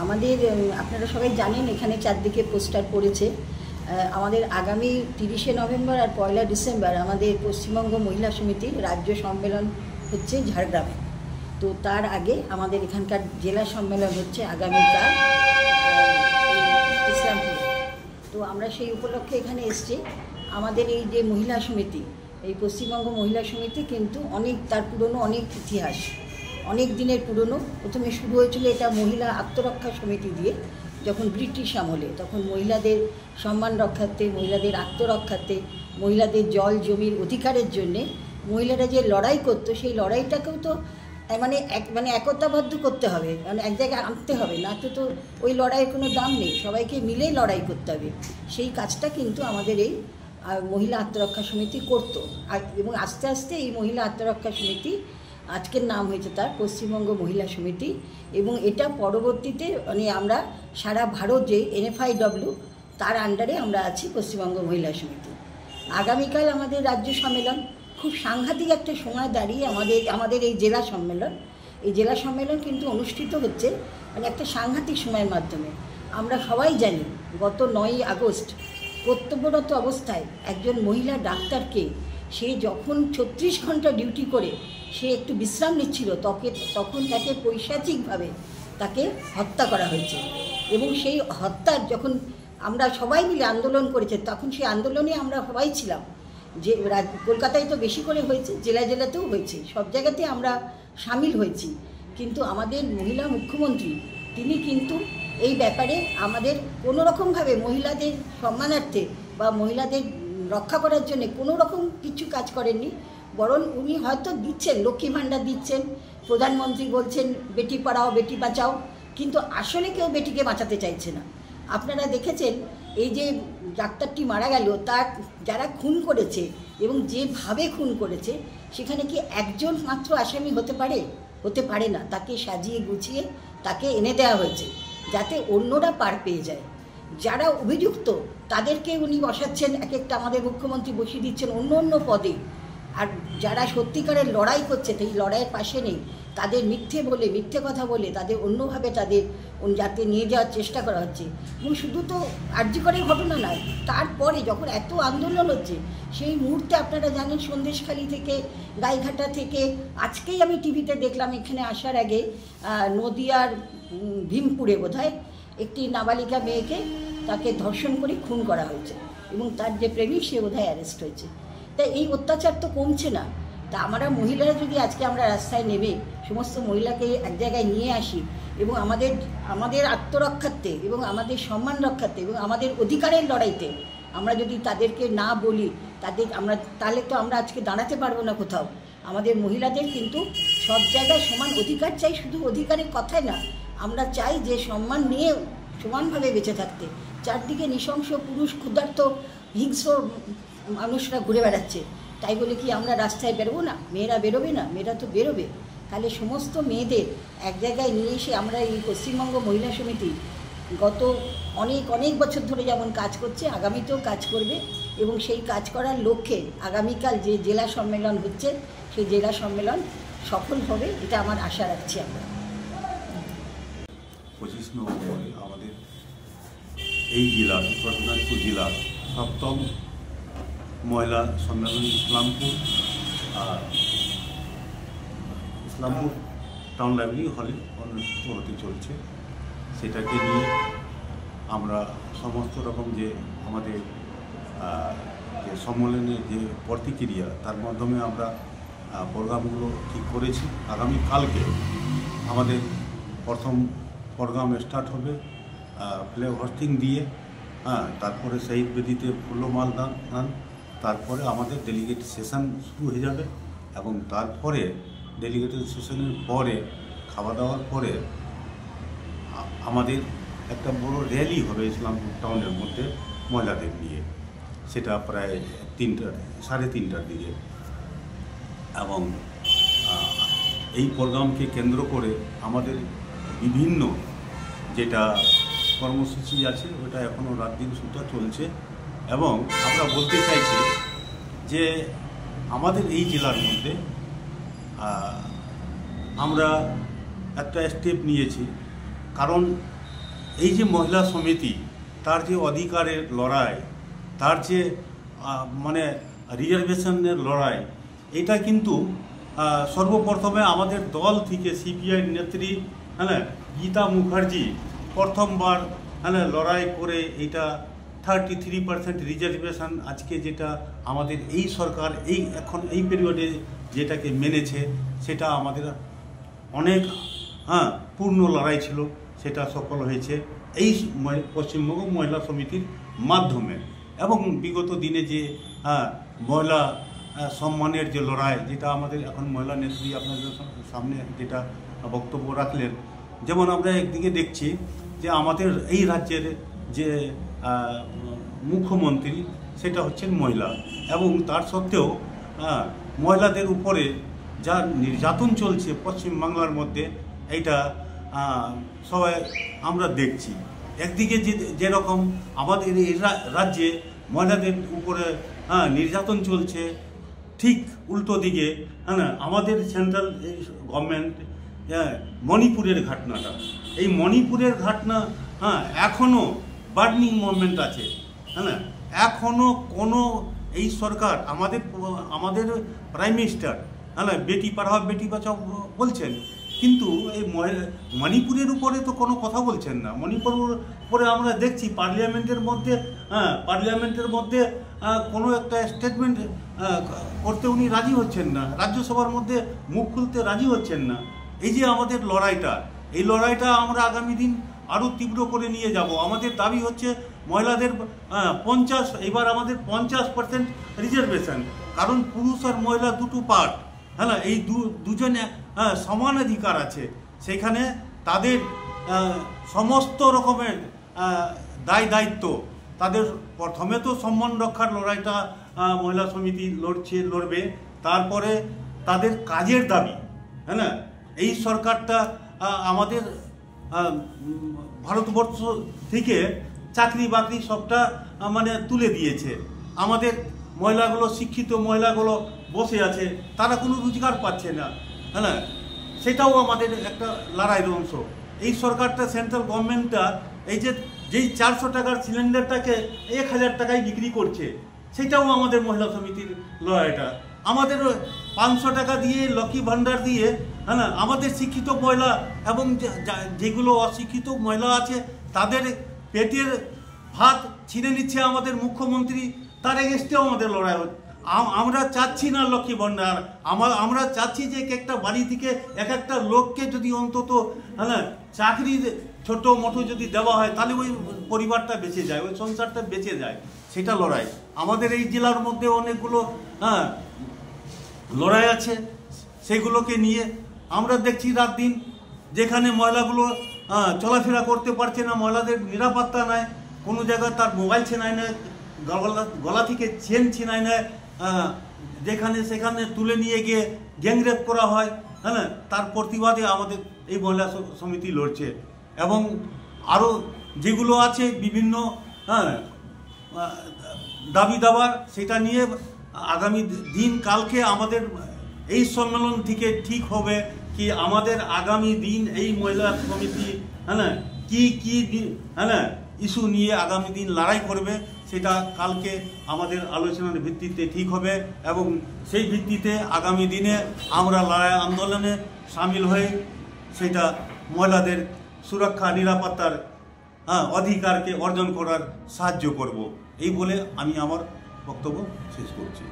আমাদের আপনারা সবাই জানেন এখানে চারদিকে পোস্টার পড়েছে। আমাদের আগামী 30শে নভেম্বর আর 1লা ডিসেম্বর আমাদের পশ্চিমবঙ্গ মহিলা সমিতির রাজ্য সম্মেলন হচ্ছে ঝাড়গ্রামে। তো তার আগে আমাদের এখানকার জেলা সম্মেলন হচ্ছে আগামীকাল ইসলামপুরে। তো আমরা সেই উপলক্ষে এখানে এসেছি। আমাদের এই যে মহিলা সমিতি, এই পশ্চিমবঙ্গ মহিলা সমিতি কিন্তু তার পুরনো অনেক ইতিহাস, অনেক দিনের পুরনো। প্রথমে শুরু হয়েছিল এটা মহিলা আত্মরক্ষা সমিতি দিয়ে, যখন ব্রিটিশ আমলে, তখন মহিলাদের সম্মান রক্ষার্থে, মহিলাদের আত্মরক্ষার্থে, মহিলাদের জল জমির অধিকারের জন্যে মহিলারা যে লড়াই করতো, সেই লড়াইটাকেও তো মানে একতাবদ্ধ করতে হবে, মানে এক জায়গায় আনতে হবে, না তো ওই লড়াইয়ের কোনো দাম নেই, সবাইকে মিলেই লড়াই করতে হবে। সেই কাজটা কিন্তু আমাদের এই মহিলা আত্মরক্ষা সমিতি করতো। এবং আস্তে আস্তে এই মহিলা আত্মরক্ষা সমিতি, আজকের নাম হয়েছে তার পশ্চিমবঙ্গ মহিলা সমিতি। এবং এটা পরবর্তীতে আমরা সারা ভারত যে NFIW তার আন্ডারে আমরা আছি পশ্চিমবঙ্গ মহিলা সমিতি। আগামীকাল আমাদের রাজ্য সম্মেলন, খুব সাংঘাতিক একটা সময় দাঁড়িয়ে আমাদের এই জেলা সম্মেলন কিন্তু অনুষ্ঠিত হচ্ছে একটা সাংঘাতিক সময়ের মাধ্যমে। আমরা সবাই জানি গত 9ই আগস্ট কর্তব্যরত অবস্থায় একজন মহিলা ডাক্তারকে, সে যখন 36 ঘন্টা ডিউটি করে সে একটু বিশ্রাম নিচ্ছিল, তখন তাকে পৈশাচিকভাবে তাকে হত্যা করা হয়েছে। এবং সেই হত্যার যখন আমরা সবাই মিলে আন্দোলন করেছে, তখন সেই আন্দোলনে আমরা সবাই ছিলাম। যে কলকাতায় তো বেশি করে হয়েছে, জেলাতেও হয়েছে, সব জায়গাতে আমরা সামিল হয়েছি। কিন্তু আমাদের মহিলা মুখ্যমন্ত্রী, তিনি কিন্তু এই ব্যাপারে আমাদের কোনো রকমভাবে মহিলাদের সম্মানার্থে বা মহিলাদের রক্ষা করার জন্য কোনো রকম কিছু কাজ করেননি। বরং উনি হয়তো দিচ্ছেন, লক্ষ্মী ভাণ্ডার দিচ্ছেন, প্রধানমন্ত্রী বলছেন বেটি পড়াও বেটি বাঁচাও, কিন্তু আসলে কেউ বেটিকে বাঁচাতে চাইছে না। আপনারা দেখেছেন এই যে ডাক্তারটি মারা গেল, তার যারা খুন করেছে এবং যেভাবে খুন করেছে, সেখানে কি একজন মাত্র আসামি হতে পারে না। তাকে সাজিয়ে গুছিয়ে তাকে এনে দেওয়া হয়েছে যাতে অন্যরা পার পেয়ে যায়। যারা অভিযুক্ত তাদেরকে উনি বসাচ্ছেন, এক একটা আমাদের মুখ্যমন্ত্রী বসিয়ে দিচ্ছেন অন্য পদে। আর যারা সত্যিকারের লড়াই করছে, এই লড়াইয়ের পাশে নেই, তাদের মিথ্যে কথা বলে তাদের অন্যভাবে যাতে নিয়ে যাওয়ার চেষ্টা করা হচ্ছে। এবং শুধু তো আরজিকরের ঘটনা নয়, তারপরে যখন এত আন্দোলন হচ্ছে, সেই মুহূর্তে আপনারা জানেন সন্দেশখালী থেকে, গাইঘাটা থেকে, আজকেই আমি টিভিতে দেখলাম এখানে আসার আগে নদিয়ার ভীমপুরে বোধহয় একটি নাবালিকা মেয়েকে তাকে ধর্ষণ করে খুন করা হয়েছে, এবং তার যে প্রেমিক সে বোধহয় অ্যারেস্ট হয়েছে। তাই এই অত্যাচার তো কমছে না। তা আমরা মহিলারা যদি আজকে আমরা রাস্তায় নেমে সমস্ত মহিলাকে এক জায়গায় নিয়ে আসি এবং আমাদের আত্মরক্ষার্থে এবং আমাদের সম্মান রক্ষার্থে এবং আমাদের অধিকারের লড়াইতে আমরা যদি তাদেরকে না বলি, তাহলে তো আমরা আজকে দাঁড়াতে পারবো না কোথাও। আমাদের মহিলাদের কিন্তু সব জায়গায় সমান অধিকার চাই, শুধু অধিকারের কথায় না, আমরা চাই যে সম্মান নিয়ে সমানভাবে বেঁচে থাকতে। চারদিকে নৃশংস পুরুষ, ক্ষুধার্ত, হিংস্র মানুষরা ঘুরে বেড়াচ্ছে, তাই বলে কি আমরা রাস্তায় বেরোবো না? মেয়েরা বেরোবে না? মেয়েরা তো বেরোবে। তাহলে সমস্ত মেয়েদের এক জায়গায় নিয়ে এসে আমরা এই পশ্চিমবঙ্গ মহিলা সমিতি গত অনেক বছর ধরে যেমন কাজ করছে, আগামীতেও কাজ করবে। এবং সেই কাজ করার লক্ষ্যে আগামীকাল যে জেলা সম্মেলন হচ্ছে, সেই জেলা সম্মেলন সফল হবে, এটা আমার আশা রাখছি আমরা। 25 নভেম্বরে আমাদের এই জেলার, উত্তর দিনাজপুর জেলার 7ম মহিলা সম্মেলন ইসলামপুর টাউন লাইব্রেরি হলে অনুষ্ঠিত হতে চলছে। সেটাকে নিয়ে আমরা সমস্ত রকম যে আমাদের যে সম্মেলনের যে প্রতিক্রিয়া, তার মাধ্যমে আমরা প্রোগ্রামগুলো ঠিক করেছি। আগামীকালকে আমাদের প্রথম প্রোগ্রাম স্টার্ট হবে ফ্ল্যাগ হোস্টিং দিয়ে, তারপরে শহীদ বেদিতে ফুলমাল দান, তারপরে আমাদের ডেলিগেট সেশন শুরু হয়ে যাবে। এবং তারপরে ডেলিগেটেড সেশনের পরে খাওয়া দাওয়ার পরে আমাদের একটা বড় র্যালি হবে ইসলামপুর টাউনের মধ্যে মহিলাদের নিয়ে, সেটা প্রায় 3:30টার দিকে। এবং এই প্রোগ্রামকে কেন্দ্র করে আমাদের বিভিন্ন যেটা কর্মসূচি আছে, ওটা এখনও রাত দিন সুদ্ধা চলছে। এবং আমরা বলতে চাইছি যে আমাদের এই জেলার মধ্যে আমরা একটা স্টেপ নিয়েছি, কারণ এই যে মহিলা সমিতি, তার যে অধিকারের লড়াই, তার যে মানে রিজার্ভেশনের লড়াই, এটা কিন্তু সর্বপ্রথমে আমাদের দল থেকে সিপিআই নেত্রী গীতা মুখার্জি প্রথমবার লড়াই করে এটা 33% রিজার্ভেশন আজকে যেটা আমাদের এই সরকার এখন এই পিরিয়ডে যেটাকে মেনেছে, সেটা আমাদের অনেক পূর্ণ লড়াই ছিল, সেটা সফল হয়েছে এই পশ্চিমবঙ্গ মহিলা সমিতির মাধ্যমে। এবং বিগত দিনে যে মহিলা সম্মানের যে লড়াই, যেটা আমাদের এখন মহিলা নেত্রী আপনাদের সামনে যেটা বক্তব্য রাখলেন, যেমন আমরা একদিকে দেখছি যে আমাদের এই রাজ্যের যে মুখ্যমন্ত্রী সেটা হচ্ছেন মহিলা, এবং তার সত্ত্বেও মহিলাদের উপরে যা নির্যাতন চলছে পশ্চিমবাংলার মধ্যে, এইটা সবাই আমরা দেখছি। একদিকে যেরকম আমাদের এই রাজ্যে মহিলাদের উপরে নির্যাতন চলছে, ঠিক উল্টো দিকে আমাদের সেন্ট্রাল গভর্নমেন্ট মণিপুরের ঘটনাটা, এই মণিপুরের ঘটনা এখনও বার্নিং মুভমেন্ট আছে। এখনও কোনো এই সরকার আমাদের প্রাইম মিনিস্টার বেটি পড়াও বেটি বাঁচাও বলছেন, কিন্তু এই মণিপুরের উপরে তো কোনো কথা বলছেন না। মণিপুরের উপরে আমরা দেখছি পার্লামেন্টের মধ্যে কোনো একটা স্টেটমেন্ট করতে উনি রাজি হচ্ছেন না, রাজ্যসভার মধ্যে মুখ খুলতে রাজি হচ্ছেন না। এই যে আমাদের লড়াইটা, এই লড়াইটা আমরা আগামী দিন আরও তীব্র করে নিয়ে যাব। আমাদের দাবি হচ্ছে মহিলাদের 50, এবার আমাদের 50% রিজার্ভেশন, কারণ পুরুষ আর মহিলা দুটো পার্ট, এই দুজনে সমান অধিকার আছে। সেখানে তাদের সমস্ত রকমের দায়িত্ব, তাদের প্রথমে তো সম্মান রক্ষার লড়াইটা মহিলা সমিতি লড়বে, তারপরে তাদের কাজের দাবি। এই সরকারটা আমাদের ভারতবর্ষ থেকে চাকরি বাকরি সবটা তুলে দিয়েছে। আমাদের মহিলাগুলো, শিক্ষিত মহিলাগুলো বসে আছে, তারা কোনো রোজগার পাচ্ছে না। সেটাও আমাদের একটা লড়াইয়ের অংশ। এই সরকারটা, সেন্ট্রাল গভর্নমেন্টটা যেই 400 টাকার সিলিন্ডারটাকে 1000 টাকায় বিক্রি করছে, সেটাও আমাদের মহিলা সমিতির লড়াইটা। আমাদের 500 টাকা দিয়ে, লক্ষ্মী ভাণ্ডার দিয়ে আমাদের শিক্ষিত মহিলা এবং যেগুলো অশিক্ষিত মহিলা আছে তাদের পেটের ভাত ছিনে নিচ্ছে আমাদের মুখ্যমন্ত্রী, তার এগেস্টেও আমাদের লড়াই হচ্ছে। আমরা চাচ্ছি না লক্ষ্মী ভাণ্ডার, আমরা চাচ্ছি যে একটা বাড়ি থেকে একটা লোককে যদি অন্তত চাকরি ছোট মোটো যদি দেওয়া হয়, তাহলে ওই পরিবারটা বেঁচে যায়, ওই সংসারটা বেঁচে যায়। সেটা লড়াই। আমাদের এই জেলার মধ্যে অনেকগুলো লড়াই আছে, সেগুলোকে নিয়ে আমরা দেখছি রাত দিন, যেখানে মহিলাগুলো চলাফেরা করতে পারছে না, মহিলাদের নিরাপত্তা নাই, কোনো জায়গায় তার মোবাইল ছিনায় নেয়, গলা থেকে চেন ছিনায় নেয়, যেখানে সেখানে তুলে নিয়ে গিয়ে গ্যাংরেপ করা হয়। তার প্রতিবাদে আমাদের এই মহিলা সমিতি লড়ছে। এবং আরও যেগুলো আছে বিভিন্ন দাবি দাবার, সেটা নিয়ে আগামী দিন কালকে আমাদের এই সম্মেলন থেকে ঠিক হবে কি আমাদের আগামী দিন এই মহিলা সমিতি কি ইস্যু নিয়ে আগামী দিন লড়াই করবে, সেটা কালকে আমাদের আলোচনার ভিত্তিতে ঠিক হবে। এবং সেই ভিত্তিতে আগামী দিনে আমরা লড়াই আন্দোলনে সামিল হয়ে সেটা মহিলাদের সুরক্ষা, নিরাপত্তার অধিকারকে অর্জন করার সাহায্য করব। এই বলে আমি আমার বক্তব্য শেষ করছি।